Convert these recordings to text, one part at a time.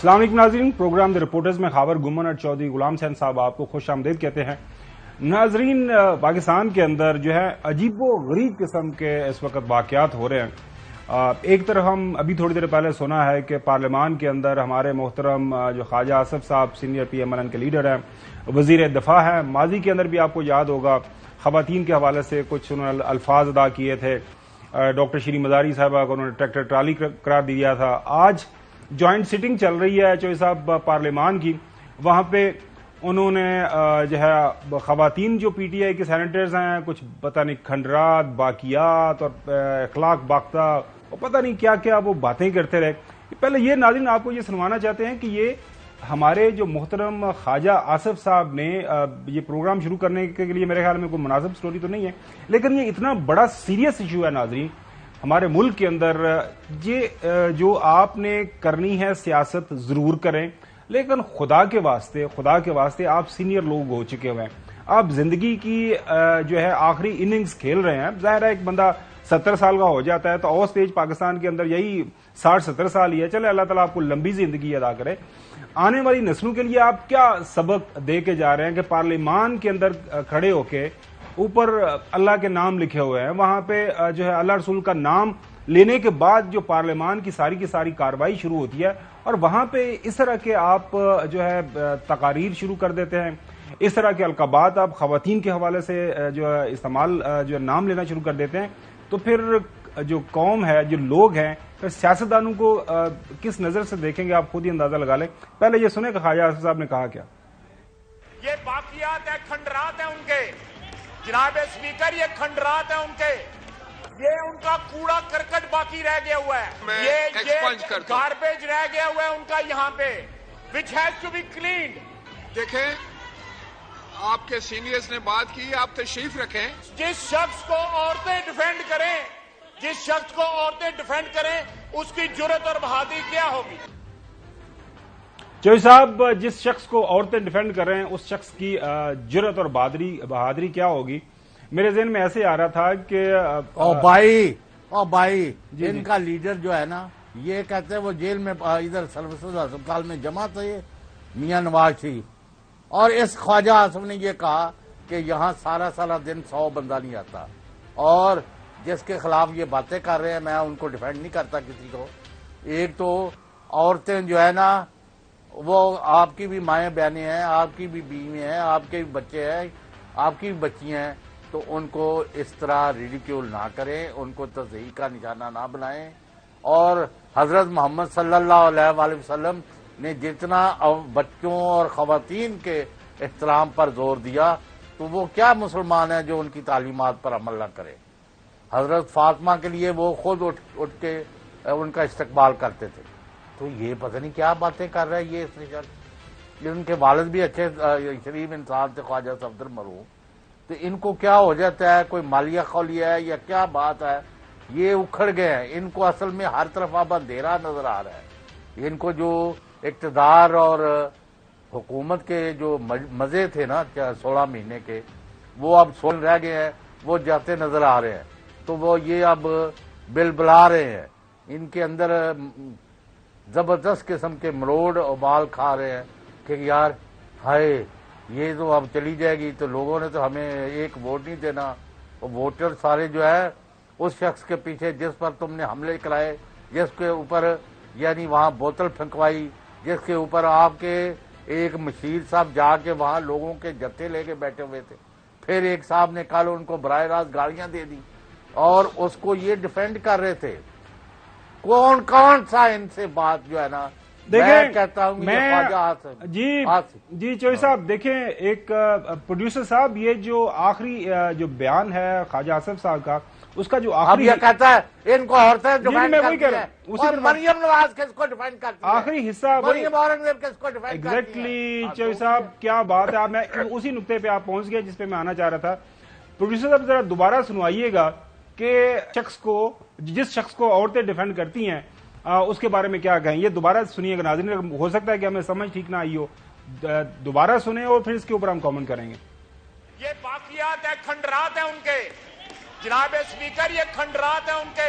السلام علیکم ناظرین، پروگرام دی رپورٹرز میں خاور گمن اور چودھری غلام حسین صاحب آپ کو خوش آمدید کہتے ہیں۔ ناظرین، پاکستان کے اندر جو ہے عجیب و غریب قسم کے اس وقت واقعات ہو رہے ہیں۔ ایک طرف ہم ابھی تھوڑی دیر پہلے سنا ہے کہ پارلیمان کے اندر ہمارے محترم جو خواجہ آصف صاحب senior P M L N کے لیڈر ہیں، وزیر دفاع ہیں، ماضی کے اندر بھی آپ کو یاد ہوگا خواتین کے حوالے سے کچھ انہوں نے الفاظ ادا کیے تھے۔ ڈاکٹر شیری مزاری صاحبہ کو انہوں نے ٹریکٹر ٹرالی قرار دیا تھا۔ آج جوائنٹ سٹنگ چل رہی ہے چوہدری صاحب پارلیمان کی، وہاں پہ انہوں نے جو ہے خواتین جو پی ٹی آئی کے سینیٹرز ہیں کچھ پتہ نہیں کھنڈرات، باقیات اور اخلاق باختہ اور پتہ نہیں کیا کیا وہ باتیں کرتے رہے۔ پہلے یہ ناظرین آپ کو یہ سنوانا چاہتے ہیں کہ یہ ہمارے جو محترم خواجہ آصف صاحب نے یہ پروگرام شروع کرنے کے لیے میرے خیال میں کوئی مناسب سٹوری تو نہیں ہے، لیکن یہ اتنا بڑا سیریس ایشو ہے ناظرین ہمارے ملک کے اندر۔ یہ جو آپ نے کرنی ہے سیاست ضرور کریں، لیکن خدا کے واسطے آپ سینئر لوگ ہو چکے ہوئے ہیں، آپ زندگی کی جو ہے آخری اننگز کھیل رہے ہیں۔ ظاہر ہے ایک بندہ 70 سال کا ہو جاتا ہے تو آؤ سٹیج پاکستان کے اندر یہی 60-70 سال ہی ہے، چلے اللہ تعالیٰ آپ کو لمبی زندگی ادا کرے۔ آنے والی نسلوں کے لیے آپ کیا سبق دے کے جا رہے ہیں کہ پارلیمان کے اندر کھڑے ہو کے اوپر اللہ کے نام لکھے ہوئے ہیں، وہاں پہ جو ہے اللہ رسول کا نام لینے کے بعد جو پارلیمان کی ساری کارروائی شروع ہوتی ہے اور وہاں پہ اس طرح کے آپ جو ہے تقاریر شروع کر دیتے ہیں، اس طرح کے القابات آپ خواتین کے حوالے سے جو ہے استعمال جو نام لینا شروع کر دیتے ہیں، تو پھر جو قوم ہے، جو لوگ ہیں، پھر سیاستدانوں کو کس نظر سے دیکھیں گے آپ خود ہی اندازہ لگا لیں۔ پہلے یہ سنیں کہ خواجہ آصف صاحب نے کہا کیا۔ یہ باقیات ہیں، کھنڈرات ہیں ان کے، جناب اسپیکر یہ کھنڈرات ہیں ان کے، یہ ان کا کوڑا کرکٹ باقی رہ گیا ہوا ہے، یہ گاربیج رہ گیا ہوا ہے ان کا یہاں پہ which has to be cleaned۔ دیکھیں آپ کے سینئرز نے بات کی، آپ تشریف رکھیں۔ جس شخص کو عورتیں ڈیفینڈ کریں اس کی جرت اور بہادری کیا ہوگی؟ چوہدری صاحب، جس شخص کو عورتیں ڈیفینڈ کر رہے ہیں اس شخص کی جرت اور بہادری کیا ہوگی؟ میرے ذہن میں ایسے آ رہا تھا کہ بھائی ان کا لیڈر جو ہے نا، یہ کہتے ہیں وہ جیل میں ادھر سروسز اسپتال میں جمع تھے میاں نواز شریف، اور اس خواجہ آصف نے یہ کہا کہ یہاں سارا دن 100 بندہ نہیں آتا، اور جس کے خلاف یہ باتیں کر رہے ہیں میں ان کو ڈیفینڈ نہیں کرتا کسی کو۔ ایک تو عورتیں جو ہے نا وہ آپ کی بھی مائیں بہنیں ہیں، آپ کی بھی بیوی ہیں، آپ کے بھی بچے ہیں، آپ کی بھی بچی ہیں، تو ان کو اس طرح ریڈیکیول نہ کریں، ان کو تضحیح کا نشانہ نہ بنائیں۔ اور حضرت محمد صلی اللہ علیہ وآلہ وسلم نے جتنا بچوں اور خواتین کے احترام پر زور دیا تو وہ کیا مسلمان ہیں جو ان کی تعلیمات پر عمل نہ کرے؟ حضرت فاطمہ کے لیے وہ خود اٹھ کے ان کا استقبال کرتے تھے، تو یہ پتہ نہیں کیا باتیں کر رہے ہیں یہ ان کے والد بھی اچھے شریف انسان تھے خواجہ صفدر مرحوم، تو ان کو کیا ہو جاتا ہے، کوئی مالیہ خولی ہے یا کیا بات ہے؟ یہ اکھڑ گئے ہیں، ان کو اصل میں ہر طرف اب اندھیرا نظر آ رہا ہے۔ ان کو جو اقتدار اور حکومت کے جو مزے تھے نا 16 مہینے کے، وہ اب 16 رہ گئے ہیں، وہ جاتے نظر آ رہے ہیں، تو وہ یہ اب بل بلا رہے ہیں، ان کے اندر زبردست قسم کے مروڑ ابال کھا رہے ہیں کہ یار ہائے یہ تو اب چلی جائے گی تو لوگوں نے تو ہمیں ایک ووٹ نہیں دینا، ووٹر سارے جو ہے اس شخص کے پیچھے جس پر تم نے حملے کرائے، جس کے اوپر یعنی وہاں بوتل پھینکوائی، جس کے اوپر آپ کے ایک مشیر صاحب جا کے وہاں لوگوں کے جتھے لے کے بیٹھے ہوئے تھے، پھر ایک صاحب نے کل ان کو براہ راست گالیاں دے دی اور اس کو یہ ڈیفینڈ کر رہے تھے۔ کون سا ان سے بات جو ہے نا، میں کہتا ہوں جی چوہدری صاحب دیکھیں، ایک پروڈیوسر صاحب یہ جو آخری جو بیان ہے خواجہ آصف صاحب کا، اس کا جو آخری یہ کہتا ہے ان کو عورتیں ڈیفینڈ کرتی ہیں اور مریم نواز کس کو ڈیفینڈ کرتی ہے، آخری حصہ مریم اورنگزیب کس کو ڈیفینڈ کرتی ہے۔ ایگزیکٹلی چوہدری صاحب کیا بات ہے، میں اسی نقطے پہ آپ پہنچ گئے جس پہ میں آنا چاہ رہا تھا۔ پروڈیوسر صاحب ذرا دوبارہ سنوائیے گا کہ جس شخص کو عورتیں ڈیفینڈ کرتی ہیں اس کے بارے میں کیا کہیں، یہ دوبارہ سنیے گا ناظرین، ہو سکتا ہے کہ ہمیں سمجھ ٹھیک نہ آئی ہو، دوبارہ سنیں اور پھر اس کے اوپر ہم کامنٹ کریں گے۔ یہ باقیات ہیں، کھنڈرات ہیں ان کے، جناب اسپیکر یہ کھنڈرات ہیں ان کے،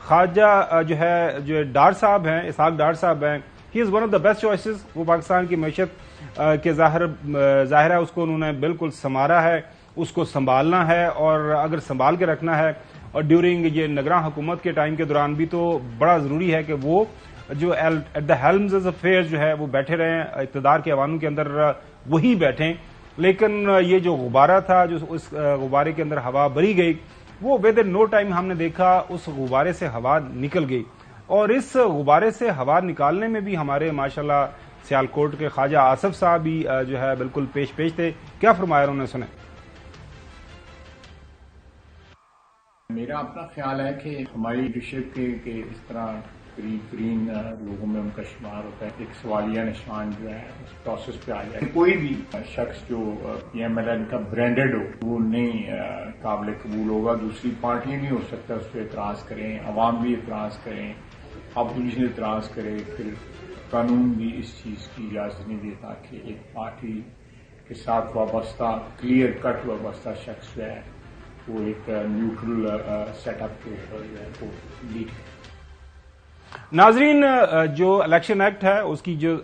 خواجہ جو ڈار صاحب ہیں، اسحاق ڈار صاحب ہیں، he is one of the best choices. وہ پاکستان کی معیشت کے ظاہر ہے اس کو انہوں نے بالکل سنوارا ہے، اس کو سنبھالنا ہے، اور اگر سنبھال کے رکھنا ہے اور ڈیورنگ یہ نگراں حکومت کے ٹائم کے دوران بھی تو بڑا ضروری ہے کہ وہ جو ایٹ دا ہیلمز آف افیئرز جو ہے وہ بیٹھے رہیں، اقتدار کے ایوانوں کے اندر وہی بیٹھیں. لیکن یہ جو غبارہ تھا، جو اس غبارے کے اندر ہوا بری گئی، وہ ود ان نو ٹائم ہم نے دیکھا اس غبارے سے ہوا نکل گئی. اور اس غبارے سے ہوا نکالنے میں بھی ہمارے ماشاءاللہ سیالکوٹ کے خواجہ آصف صاحب بھی جو ہے بالکل پیش تھے. کیا فرمایا انہوں نے، سنیں. میرا اپنا خیال ہے کہ ہماری لیڈرشپ کے اس طرح قریب ترین لوگوں میں ان کا شمار ہوتا ہے. ایک سوالیہ نشان جو ہے اس پروسیس پہ آ جائے. کوئی بھی شخص جو پی ایم ایل این کا برانڈڈ ہو وہ نہیں قابل قبول ہوگا. دوسری پارٹیاں نہیں ہو سکتا اس پہ اعتراض کریں، عوام بھی اعتراض کریں، اپوزیشن اعتراض کرے، پھر قانون بھی اس چیز کی اجازت نہیں دیتا کہ ایک پارٹی کے ساتھ وابستہ کلیئر کٹ وابستہ شخص جو ہے وہ ایک نیوٹرل سیٹ اپ کے اوپر جو ہے وہ لیڈ کرے. ناظرین، جو الیکشن ایکٹ ہے اس کی جو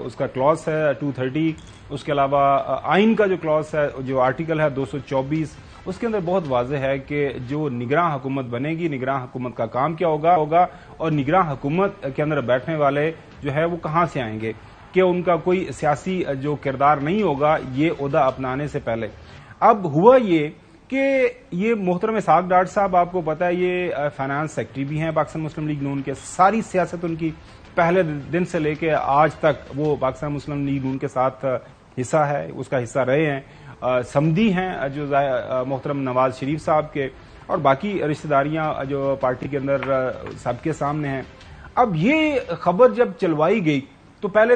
اس کا کلاس ہے 230، اس کے علاوہ آئین کا جو کلاس ہے، جو آرٹیکل ہے 224، اس کے اندر بہت واضح ہے کہ جو نگراں حکومت بنے گی، نگراں حکومت کا کام کیا ہوگا اور نگراں حکومت کے اندر بیٹھنے والے جو ہے وہ کہاں سے آئیں گے، کہ ان کا کوئی سیاسی جو کردار نہیں ہوگا یہ عہدہ اپنانے سے پہلے. اب ہوا یہ کہ یہ محترم اسحاق ڈار صاحب، آپ کو پتا ہے یہ فائنانس سیکرٹری بھی ہیں پاکستان مسلم لیگ نون کے. ساری سیاست ان کی پہلے دن سے لے کے آج تک وہ پاکستان مسلم لیگ نون کے ساتھ حصہ ہے، اس کا حصہ رہے ہیں. سمدی ہیں جو محترم نواز شریف صاحب کے، اور باقی رشتہ داریاں جو پارٹی کے اندر سب کے سامنے ہیں. اب یہ خبر جب چلوائی گئی تو پہلے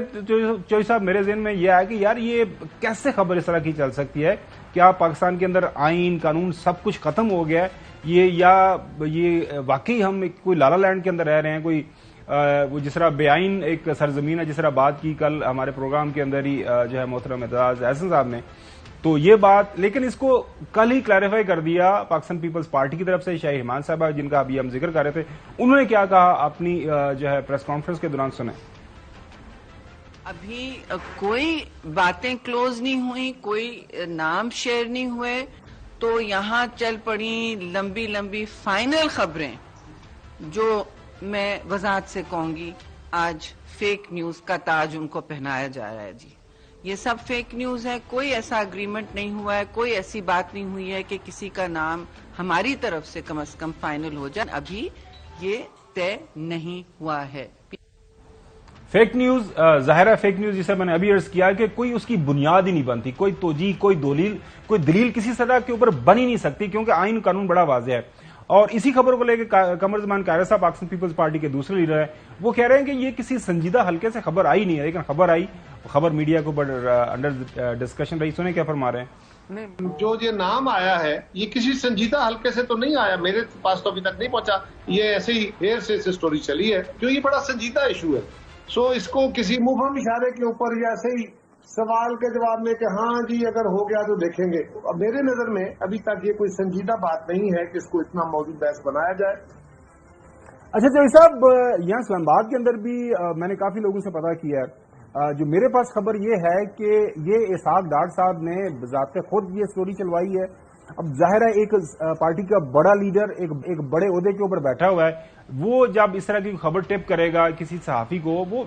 چوہی صاحب میرے ذہن میں یہ آیا کہ یار یہ کیسے خبر اس طرح کی چل سکتی ہے؟ کیا پاکستان کے اندر آئین قانون سب کچھ ختم ہو گیا ہے یہ واقعی ہم کوئی لالا لینڈ کے اندر رہ رہے ہیں؟ کوئی وہ جس طرح بے آئین ایک سرزمین ہے، جس طرح بات کی کل ہمارے پروگرام کے اندر ہی جو ہے محترم اعتراض احسن صاحب نے، تو یہ بات لیکن اس کو کل ہی کلیریفائی کر دیا پاکستان پیپلز پارٹی کی طرف سے. شاہ ایمان صاحبہ جن کا ابھی ہم ذکر کر رہے تھے، انہوں نے کیا کہا اپنی جو ہے پریس کانفرنس کے دوران، سنیں. ابھی کوئی باتیں کلوز نہیں ہوئی، کوئی نام شیئر نہیں ہوئے، تو یہاں چل پڑی لمبی لمبی فائنل خبریں جو میں وضاحت سے کہوں گی آج فیک نیوز کا تاج ان کو پہنایا جا رہا ہے. جی یہ سب فیک نیوز ہے، کوئی ایسا اگریمنٹ نہیں ہوا ہے، کوئی ایسی بات نہیں ہوئی ہے کہ کسی کا نام ہماری طرف سے کم از کم فائنل ہو جائے. ابھی یہ طے نہیں ہوا ہے. فیک نیوز ظاہر ہے، فیک نیوز جسے میں نے ابھی عرض کیا کہ کوئی اس کی بنیاد ہی نہیں بنتی، کوئی توجیہ، کوئی دلیل کسی سطح کے اوپر بن ہی نہیں سکتی، کیونکہ آئین قانون بڑا واضح ہے. اور اسی خبر کو لے کے قمر زمان قائرہ صاحب پاکستان پیپلز پارٹی کے دوسرے لیڈر ہیں، وہ کہہ رہے ہیں کہ یہ کسی سنجیدہ حلقے سے خبر آئی نہیں ہے، لیکن خبر آئی، خبر میڈیا کے اوپر انڈر ڈسکشن رہی. سنیں کیا فرما رہے ہیں. جو یہ نام آیا ہے یہ کسی سنجیدہ حلقے سے تو نہیں آیا، میرے پاس تو ابھی تک نہیں پہنچا. یہ ایسے ہی دیر سے اسٹوری چلی ہے، کیوں یہ بڑا سنجیدہ ایشو ہے. سو اس کو کسی مبہم اشارے کے اوپر یا ایسے ہی سوال کے جواب میں کہ ہاں جی اگر ہو گیا تو دیکھیں گے. اب میرے نظر میں ابھی تک یہ کوئی سنجیدہ بات نہیں ہے کہ اس کو اتنا موضوع بحث بنایا جائے. اچھا چوہی صاحب، یہاں اسلام آباد کے اندر بھی میں نے کافی لوگوں سے پتا کیا ہے، جو میرے پاس خبر یہ ہے کہ یہ اسحاق ڈار صاحب نے بذات خود یہ سٹوری چلوائی ہے. اب ظاہر ہے ایک پارٹی کا بڑا لیڈر ایک بڑے عہدے کے اوپر بیٹھا ہوا ہے، وہ جب اس طرح کی خبر ٹپ کرے گا کسی صحافی کو، وہ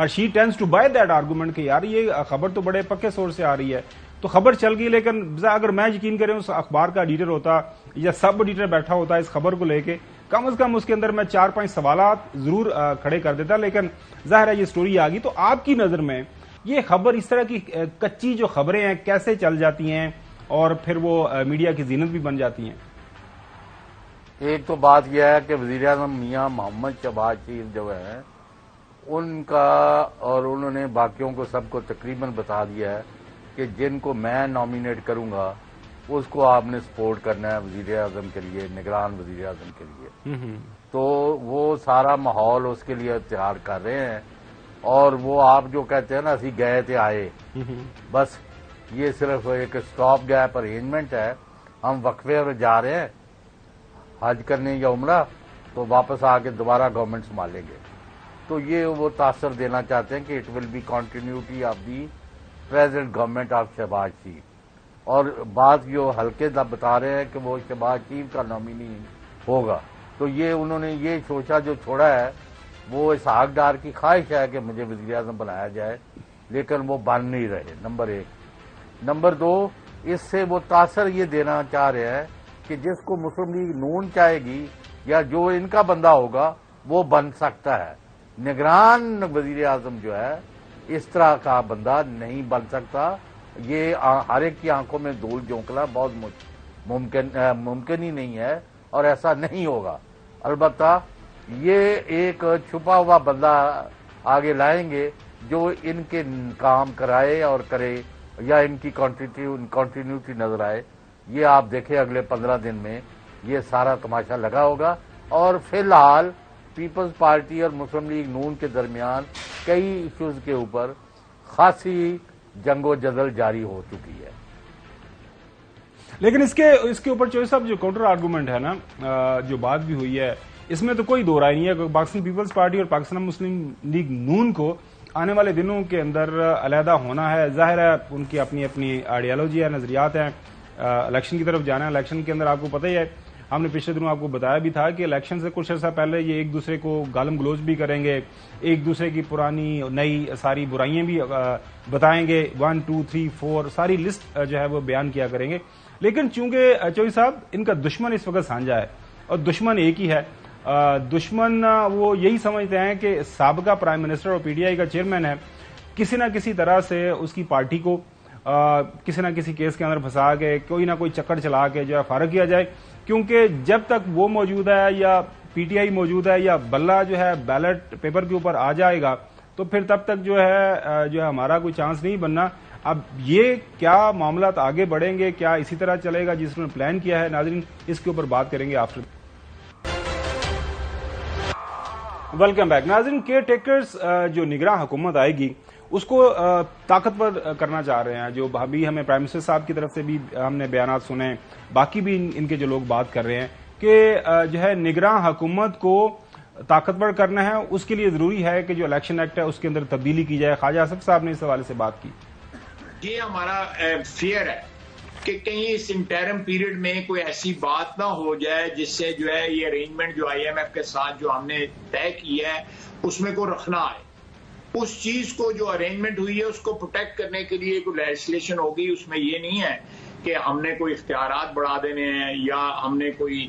she tends to buy that argument کہ یار یہ خبر تو بڑے پکے سورس سے آ رہی ہے، تو خبر چل گئی. لیکن اگر میں یقین کریں اس اخبار کا ایڈیٹر ہوتا یا سب ایڈیٹر بیٹھا ہوتا اس خبر کو لے کے، کم از کم اس کے اندر میں 4-5 سوالات ضرور کھڑے کر دیتا. لیکن ظاہر ہے یہ سٹوری آ گئی. تو آپ کی نظر میں یہ خبر، اس طرح کی کچی جو خبریں ہیں کیسے چل جاتی ہیں اور پھر وہ میڈیا کی زینت بھی بن جاتی ہیں؟ ایک تو بات یہ ہے کہ وزیر اعظم میاں محمد شہباز شریف جو ہے ان کا، اور انہوں نے باقیوں کو سب کو تقریباً بتا دیا ہے کہ جن کو میں نامینیٹ کروں گا اس کو آپ نے سپورٹ کرنا ہے وزیر اعظم کے لیے، نگران وزیر اعظم کے لیے. تو وہ سارا ماحول اس کے لیے تیار کر رہے ہیں. اور وہ آپ جو کہتے ہیں نا اسی گئے تھے آئے، بس یہ صرف ایک سٹاپ گیپ ارینجمنٹ ہے. ہم وقفے میں جا رہے ہیں حج کرنے یا عمرہ تو واپس آ کے دوبارہ گورنمنٹ سنبھالیں گے. تو یہ وہ تاثر دینا چاہتے ہیں کہ it will be continuity of the present government of Shahbaz Sharif. اور بات جو ہلکے بتا رہے ہیں کہ وہ شہباز شریف کا نامینی ہوگا، تو یہ انہوں نے یہ سوچا جو چھوڑا ہے وہ اسحاق ڈار کی خواہش ہے کہ مجھے وزیر اعظم بنایا جائے، لیکن وہ بن نہیں رہے. نمبر 1. نمبر 2، اس سے وہ تاثر یہ دینا چاہ رہے ہیں کہ جس کو مسلم لیگ نون چاہے گی یا جو ان کا بندہ ہوگا وہ بن سکتا ہے. نگران وزیر اعظم جو ہے اس طرح کا بندہ نہیں بن سکتا. یہ ہر ایک کی آنکھوں میں دھول جھونکنا بہت ممکن ہی نہیں ہے اور ایسا نہیں ہوگا. البتہ یہ ایک چھپا ہوا بندہ آگے لائیں گے جو ان کے کام کرائے اور کرے یا ان کی کنٹینیوٹی نظر آئے. یہ آپ دیکھیں اگلے 15 دن میں یہ سارا تماشا لگا ہوگا. اور فی الحال پیپلز پارٹی اور مسلم لیگ نون کے درمیان کئی ایشوز کے اوپر خاصی جنگ و جدل جاری ہو چکی ہے. لیکن اس کے اوپر چوہدری صاحب جو کاؤنٹر آرگومنٹ ہے نا، جو بات بھی ہوئی ہے، اس میں تو کوئی دو رائے نہیں ہے. پاکستان پیپلز پارٹی اور پاکستان مسلم لیگ نون کو آنے والے دنوں کے اندر علیحدہ ہونا ہے. ظاہر ہے ان کی اپنی اپنی آئیڈیالوجی ہے، نظریات ہیں. الیکشن کی طرف جانا ہے. الیکشن کے اندر آپ کو پتہ ہی ہے، ہم نے پچھلے دنوں آپ کو بتایا بھی تھا کہ الیکشن سے کچھ عرصہ پہلے یہ ایک دوسرے کو گالم گلوچ بھی کریں گے، ایک دوسرے کی پرانی نئی ساری برائیاں بھی بتائیں گے. 1 2 3 4 ساری لسٹ جو ہے وہ بیان کیا کریں گے. لیکن چونکہ چوہدری صاحب ان کا دشمن اس وقت سانجا ہے اور دشمن ایک ہی ہے. دشمن وہ یہی سمجھتے ہیں کہ سابقہ پرائم منسٹر اور پی ٹی آئی کا چیئرمین ہے، کسی نہ کسی طرح سے اس کی پارٹی کو کسی نہ کسی کیس کے اندر پھنسا کے کوئی نہ کوئی چکر چلا کے جو ہے فارغ کیا جائے. کیونکہ جب تک وہ موجود ہے یا پی ٹی آئی موجود ہے یا بلہ جو ہے بیلٹ پیپر کے اوپر آ جائے گا تو پھر تب تک جو ہے ہمارا کوئی چانس نہیں بننا. اب یہ کیا معاملات آگے بڑھیں گے، کیا اسی طرح چلے گا جس نے پلان کیا ہے؟ ناظرین اس کے اوپر بات کریں گے آفٹر. Welcome back. ناظرین، کیئر ٹیکرز جو نگراں حکومت آئے گی اس کو طاقتور کرنا چاہ رہے ہیں. جو ابھی ہمیں پرائم منسٹر صاحب کی طرف سے بھی ہم نے بیانات سنے، باقی بھی ان کے جو لوگ بات کر رہے ہیں کہ جو ہے نگراں حکومت کو طاقتور کرنا ہے. اس کے لیے ضروری ہے کہ جو الیکشن ایکٹ ہے اس کے اندر تبدیلی کی جائے. خواجہ اسد صاحب نے اس حوالے سے بات کی. یہ ہمارا فیئر ہے کہ کہیں اس انٹرم پیریڈ میں کوئی ایسی بات نہ ہو جائے جس سے جو ہے یہ ارینجمنٹ جو آئی ایم ایف کے ساتھ جو ہم نے طے کی ہے اس میں کوئی رکھنا آئے. اس چیز کو جو ارینجمنٹ ہوئی ہے اس کو پروٹیکٹ کرنے کے لیے کوئی لیجسلیشن ہوگی. اس میں یہ نہیں ہے کہ ہم نے کوئی اختیارات بڑھا دینے ہیں یا ہم نے کوئی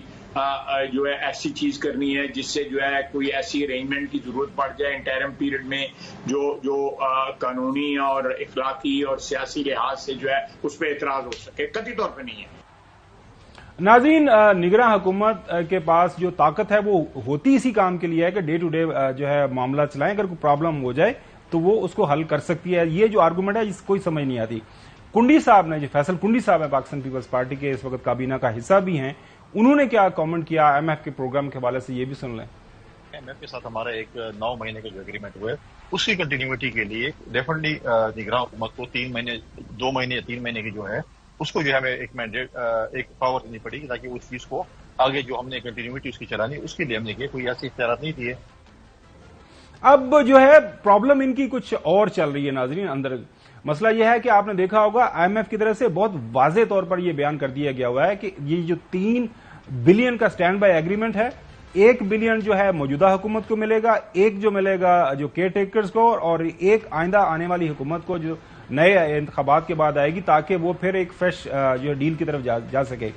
جو ہے ایسی چیز کرنی ہے جس سے جو ہے کوئی ایسی ارینجمنٹ کی ضرورت پڑ جائے انٹرم پیریڈ میں جو قانونی اور اخلاقی اور سیاسی لحاظ سے جو ہے اس پہ اعتراض ہو سکے. قطعی طور پہ نہیں ہے. ناظرین، نگراں حکومت کے پاس جو طاقت ہے وہ ہوتی اسی کام کے لیے ہے کہ ڈے ٹو ڈے جو ہے معاملہ چلائیں. اگر کوئی پرابلم ہو جائے تو وہ اس کو حل کر سکتی ہے. یہ جو آرگومنٹ ہے اس کوئی سمجھ نہیں آتی. کنڈی صاحب نے، جو فیصل کنڈی صاحب ہیں پاکستان پیپلز پارٹی کے اس وقت کابینہ کا حصہ بھی ہیں، انہوں نے کیا کامنٹ کیا ایم ایف کے پروگرام کے حوالے سے، یہ بھی سن لیں. ایم ایف کے ساتھ ہمارا ایک 9 مہینے کا جو اگریمنٹ ہوا ہے اس کی کنٹینیوٹی کے لیے ڈیفینیٹلی نگراں حکومت کو 3 مہینے 2 مہینے یا 3 مہینے کی جو ہے اس کو جو ہے ہمیں ایک مینڈیٹ ایک پاور دینی پڑی گی تاکہ اس چیز کو آگے جو ہم نے کنٹینیوٹی اس کی چلانی اس کے لیے ہم نے کیا کوئی ایسی اختیارات نہیں دیے. اب جو ہے پرابلم ان کی کچھ اور چل رہی ہے. ناظرین، اندر مسئلہ یہ ہے کہ آپ نے دیکھا ہوگا آئی ایم ایف کی طرف سے بہت واضح طور پر یہ بیان کر دیا گیا ہوا ہے کہ یہ جو 3 بلین کا سٹینڈ بائی ایگریمنٹ ہے، 1 بلین جو ہے موجودہ حکومت کو ملے گا، 1 جو ملے گا جو کیئر ٹیکرز کو، اور 1 آئندہ آنے والی حکومت کو جو نئے انتخابات کے بعد آئے گی تاکہ وہ پھر ایک فریش جو ڈیل کی طرف جا سکے.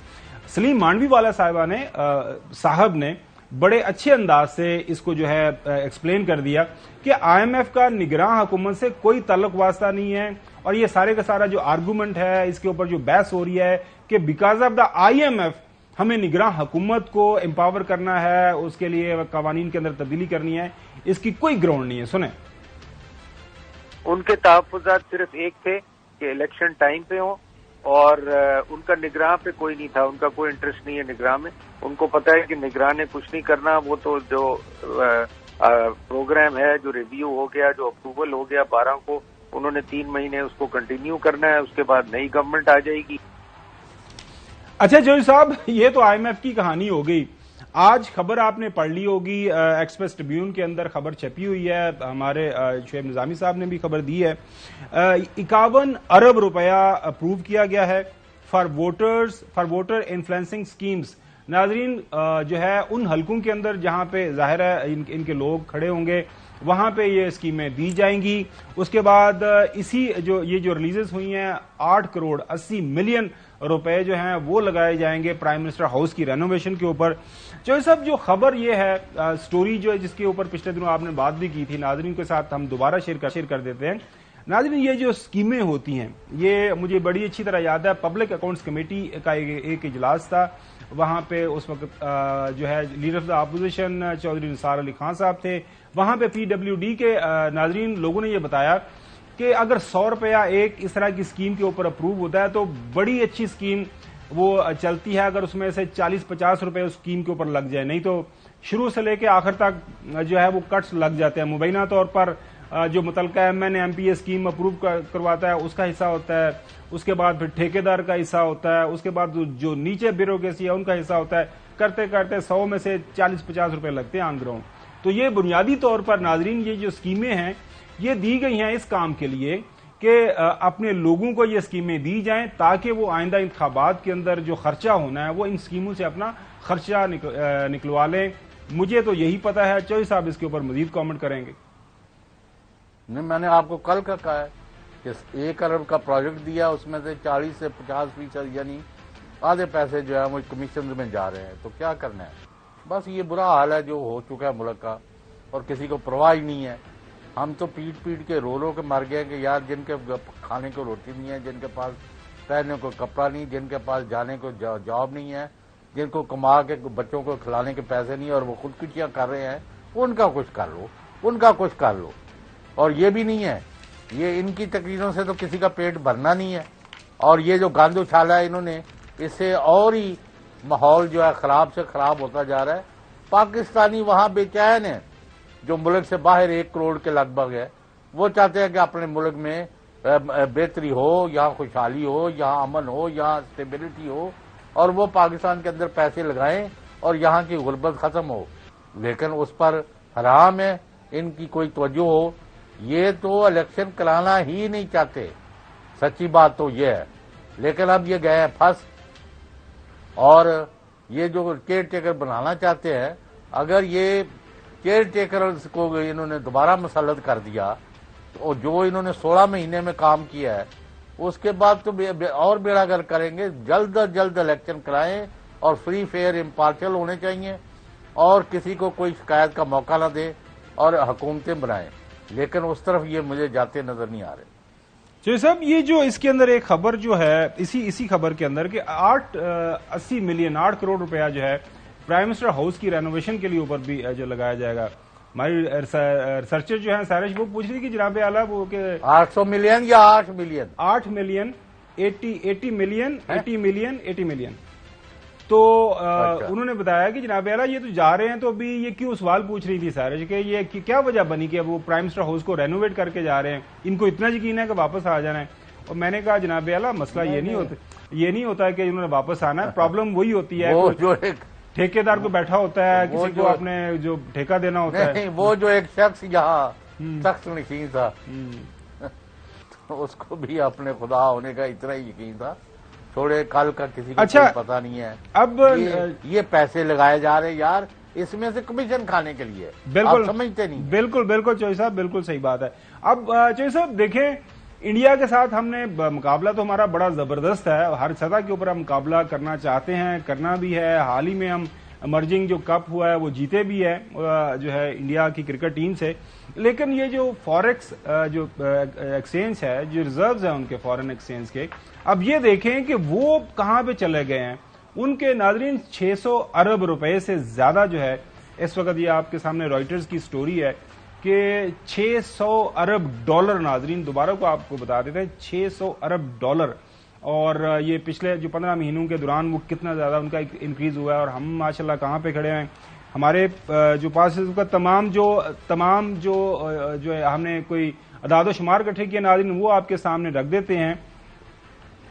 سلیم مانڈوی والا صاحب نے بڑے اچھے انداز سے اس کو جو ہے ایکسپلین کر دیا کہ آئی ایم ایف کا نگراں حکومت سے کوئی تعلق واسطہ نہیں ہے. اور یہ سارے کا سارا جو آرگومنٹ ہے، اس کے اوپر جو بحث ہو رہی ہے کہ because of the I M F ہمیں نگراں حکومت کو امپاور کرنا ہے، اس کے لیے قوانین کے اندر تبدیلی کرنی ہے، اس کی کوئی گراؤنڈ نہیں ہے. سنیں. ان کے تحفظات صرف ایک تھے کہ الیکشن ٹائم پہ ہوں، اور ان کا نگراں پہ کوئی نہیں تھا. ان کا کوئی انٹرسٹ نہیں ہے نگراں میں. ان کو پتا ہے کہ نگراں نے کچھ نہیں کرنا. وہ تو جو پروگرام ہے، جو ریویو ہو گیا، جو اپروول ہو گیا 12 کو، انہوں نے 3 مہینے اس کو کنٹینیو کرنا ہے. اس کے بعد نئی گورنمنٹ آ جائے گی. اچھا جوہری صاحب، یہ تو آئی ایم ایف کی کہانی ہو گئی. آج خبر آپ نے پڑھ لی ہوگی، ایکسپریس ٹریبیون کے اندر خبر چھپی ہوئی ہے، ہمارے شعیب نظامی صاحب نے بھی خبر دی ہے، 51 ارب روپیہ اپروو کیا گیا ہے فار ووٹر انفلوئنسنگ سکیمز۔ ناظرین جو ہے ان حلقوں کے اندر جہاں پہ ظاہر ہے ان کے لوگ کھڑے ہوں گے وہاں پہ یہ اسکیمیں دی جائیں گی۔ اس کے بعد یہ جو ریلیزز ہوئی ہیں 8 کروڑ 80 ملین روپے جو ہیں وہ لگائے جائیں گے پرائم منسٹر ہاؤس کی رینوویشن کے اوپر۔ جو سب جو خبر یہ ہے سٹوری جو ہے جس کے اوپر پچھلے دنوں آپ نے بات بھی کی تھی، ناظرین کے ساتھ ہم دوبارہ شیئر کر دیتے ہیں۔ ناظرین یہ جو اسکیمیں ہوتی ہیں یہ مجھے بڑی اچھی طرح یاد ہے، پبلک اکاؤنٹس کمیٹی کا ایک اجلاس تھا، وہاں پہ اس وقت جو ہے leader of the opposition Chaudhry Nisar Ali Khan صاحب تھے، وہاں پہ PWD کے ناظرین لوگوں نے یہ بتایا کہ اگر 100 روپیہ ایک اس طرح کی اسکیم کے اوپر اپروو ہوتا ہے تو بڑی اچھی اسکیم وہ چلتی ہے، اگر اس میں سے 40-50 روپے اس اسکیم کے اوپر لگ جائے، نہیں تو شروع سے لے کے آخر تک جو ہے وہ کٹس لگ جاتے ہیں۔ مبینہ طور پر جو متعلقہ MNMP اسکیم اپروو کرواتا ہے اس کا حصہ ہوتا ہے، اس کے بعد پھر ٹھیکیدار کا حصہ ہوتا ہے، اس کے بعد جو نیچے بیوروکریسی ہے ان کا حصہ ہوتا ہے، کرتے کرتے 100 میں سے 40-50 روپے لگتے ہیں آن گراؤنڈ۔ تو یہ بنیادی طور پر ناظرین یہ جو اسکیمیں ہیں یہ دی گئی ہیں اس کام کے لیے کہ اپنے لوگوں کو یہ اسکیمیں دی جائیں تاکہ وہ آئندہ انتخابات کے اندر جو خرچہ ہونا ہے وہ ان اسکیموں سے اپنا خرچہ نکلوا لیں۔ مجھے تو یہی پتا ہے، چوہدری صاحب اس کے اوپر مزید کامنٹ کریں گے۔ نہیں، میں نے آپ کو کل کا کہا ہے کہ 1 ارب کا پروجیکٹ دیا، اس میں سے 40 سے 50% یعنی آدھے پیسے جو ہے وہ کمیشن میں جا رہے ہیں، تو کیا کرنا ہے؟ بس یہ برا حال ہے جو ہو چکا ہے ملک کا، اور کسی کو پرواہ ہی نہیں ہے۔ ہم تو پیٹ کے رو کے مر گئے کہ یار جن کے کھانے کو روٹی نہیں ہے، جن کے پاس پہننے کو کپڑا نہیں، جن کے پاس جانے کو جاب نہیں ہے، جن کو کما کے بچوں کو کھلانے کے پیسے نہیں اور وہ خودکشیاں کر رہے ہیں، ان کا کچھ کر لو، ان کا کچھ کر لو۔ اور یہ بھی نہیں ہے، یہ ان کی تقریروں سے تو کسی کا پیٹ بھرنا نہیں ہے، اور یہ جو گاند اچھالا ہے انہوں نے، اس سے اور ہی ماحول جو ہے خراب سے خراب ہوتا جا رہا ہے۔ پاکستانی وہاں بے چین ہے جو ملک سے باہر 1 کروڑ کے لگ بھگ ہے، وہ چاہتے ہیں کہ اپنے ملک میں بہتری ہو، یہاں خوشحالی ہو، یہاں امن ہو، یہاں اسٹیبلٹی ہو، اور وہ پاکستان کے اندر پیسے لگائیں اور یہاں کی غربت ختم ہو، لیکن اس پر حرام ہے ان کی کوئی توجہ ہو۔ یہ تو الیکشن کرانا ہی نہیں چاہتے، سچی بات تو یہ ہے، لیکن اب یہ گئے پھنس، اور یہ جو کیئر ٹیکر بنانا چاہتے ہیں، اگر یہ کیئر ٹیکر کو انہوں نے دوبارہ مسلط کر دیا تو جو انہوں نے 16 مہینے میں کام کیا ہے اس کے بعد تو اور بیڑا گر کریں گے۔ جلد از جلد الیکشن کرائیں اور فری فیئر امپارشل ہونے چاہیے، اور کسی کو کوئی شکایت کا موقع نہ دے اور حکومتیں بنائیں، لیکن اس طرف یہ مجھے جاتے نظر نہیں آ رہے۔ چوہدری صاحب یہ جو اس کے اندر ایک خبر جو ہے اسی خبر کے اندر کہ 80 ملین 8 کروڑ روپیہ جو ہے پرائم منسٹر ہاؤس کی رینوویشن کے لیے اوپر بھی جو لگایا جائے گا۔ ہماری ریسرچر جو ہیں سائرش وہ پوچھ رہی کہ جناب اعلیٰ وہ کہ 800 ملین یا 8 ملین 8 ملین 80 ملین تو انہوں نے بتایا کہ جناب اعلیٰ یہ تو جا رہے ہیں، تو ابھی یہ کیوں سوال پوچھ رہی تھی سائرش کہ یہ کیا وجہ بنی کہ وہ پرائم منسٹر ہاؤس کو رینوویٹ کر کے جا رہے ہیں، ان کو اتنا یقین ہے کہ واپس آ جانا ہے؟ اور میں نے کہا جناب اعلیٰ مسئلہ یہ نہیں ہوتا ہے کہ انہوں نے واپس آنا ہے، پرابلم وہی ہوتی ہے جو ایک ٹھیکیدار کو بیٹھا ہوتا ہے، کسی کو اپنے جو ٹھیکہ دینا ہوتا ہے، وہ جو ایک شخص یہاں سخت نشین تھا اس کو بھی اپنے خدا ہونے کا اتنا ہی یقین تھا، چھوڑے کل کا کسی کو کوئی پتہ نہیں ہے۔ اب یہ پیسے لگائے جا رہے یار اس میں سے کمیشن کھانے کے لیے، بالکل سمجھتے نہیں۔ بالکل چوہدری صاحب بالکل صحیح بات ہے۔ اب چوہدری صاحب دیکھیں انڈیا کے ساتھ ہم نے مقابلہ تو ہمارا بڑا زبردست ہے، ہر سطح کے اوپر ہم مقابلہ کرنا چاہتے ہیں، کرنا بھی ہے۔ حال ہی میں ہم امرجنگ جو کپ ہوا ہے وہ جیتے بھی ہے جو ہے انڈیا کی کرکٹ ٹیم سے، لیکن یہ جو فوریکس جو ایکسچینج ہے، جو ریزروز ہیں ان کے فورن ایکسچینج کے، اب یہ دیکھیں کہ وہ کہاں پہ چلے گئے ہیں۔ ان کے ناظرین 600 ارب روپے سے زیادہ جو ہے اس وقت، یہ آپ کے سامنے رائٹرز کی سٹوری ہے کہ 600 ارب ڈالر، ناظرین دوبارہ کو آپ کو بتا دیتے ہیں 600 ارب ڈالر، اور یہ پچھلے جو 15 مہینوں کے دوران وہ کتنا زیادہ ان کا انکریز ہوا ہے، اور ہم ماشاءاللہ کہاں پہ کھڑے ہیں۔ ہمارے جو پاس اس کا تمام جو ہم نے کوئی اعداد و شمار اکٹھے کیے ناظرین وہ آپ کے سامنے رکھ دیتے ہیں۔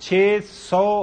600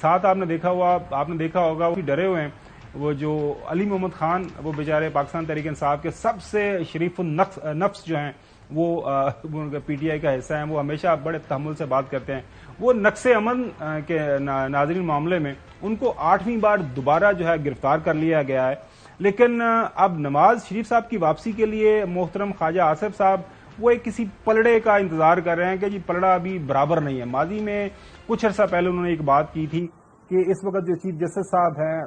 ساتھ آپ نے دیکھا ہوگا وہ ڈرے ہوئے ہیں، وہ جو علی محمد خان، وہ بیچارے پاکستان تحریک انصاف کے سب سے شریف النفس جو ہیں، وہ پی ٹی آئی کا حصہ ہیں، وہ ہمیشہ بڑے تحمل سے بات کرتے ہیں. وہ نقص امن کے ناظرین معاملے میں ان کو 8ویں بار دوبارہ جو ہے گرفتار کر لیا گیا ہے. لیکن اب نواز شریف صاحب کی واپسی کے لیے محترم خواجہ آصف صاحب وہ ایک کسی پلڑے کا انتظار کر رہے ہیں کہ جی پلڑا ابھی برابر نہیں ہے. ماضی میں کچھ عرصہ پہلے انہوں نے ایک بات کی تھی کہ اس وقت جو چیف جسٹس صاحب ہیں،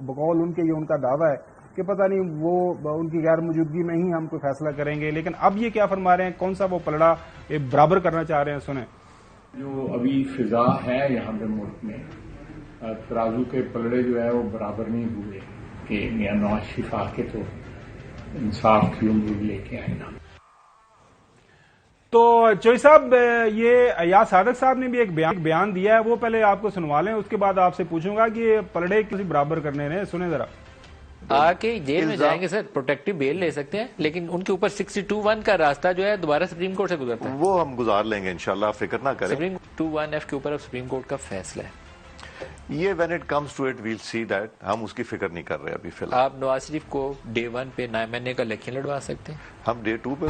بقول ان کے یہ ان کا دعویٰ ہے کہ پتہ نہیں وہ ان کی غیر موجودگی میں ہی ہم کوئی فیصلہ کریں گے. لیکن اب یہ کیا فرما رہے ہیں، کون سا وہ پلڑا برابر کرنا چاہ رہے ہیں، سنیں. جو ابھی فضا ہے یہاں پہ ملک میں، ترازو کے پلڑے جو ہے وہ برابر نہیں ہوئے کہ میاں نواز شریف آ کے تو انصاف کی امید لے کے آئے نا. تو چوئی صاحب، یہ ایاز صادق صاحب نے بھی ایک بیان دیا ہے، وہ پہلے آپ کو سنوا لیں، اس کے بعد آپ سے پوچھوں گا کہ یہ پلڑے کسی برابر کرنے نے. سنیں ذرا. آ کے جیل میں جائیں گے سر، پروٹیکٹیو بیل لے سکتے ہیں، لیکن ان کے اوپر 62(1) کا راستہ جو ہے دوبارہ سپریم کورٹ سے گزرتا ہے. وہ ہم گزار لیں گے انشاءاللہ، آپ فکر نہ کریں. سپریم 2(1)(f) کے اوپر سپریم کورٹ کا فیصلہ ہے. یہ when it comes to it we'll see that, ہم اس کی فکر نہیں کر رہے ابھی فی الحال. آپ نواز شریف کو Day 1 پہ 9 مہینے کا الیکشن لڑوا سکتے ہیں. ہم Day 2 پہ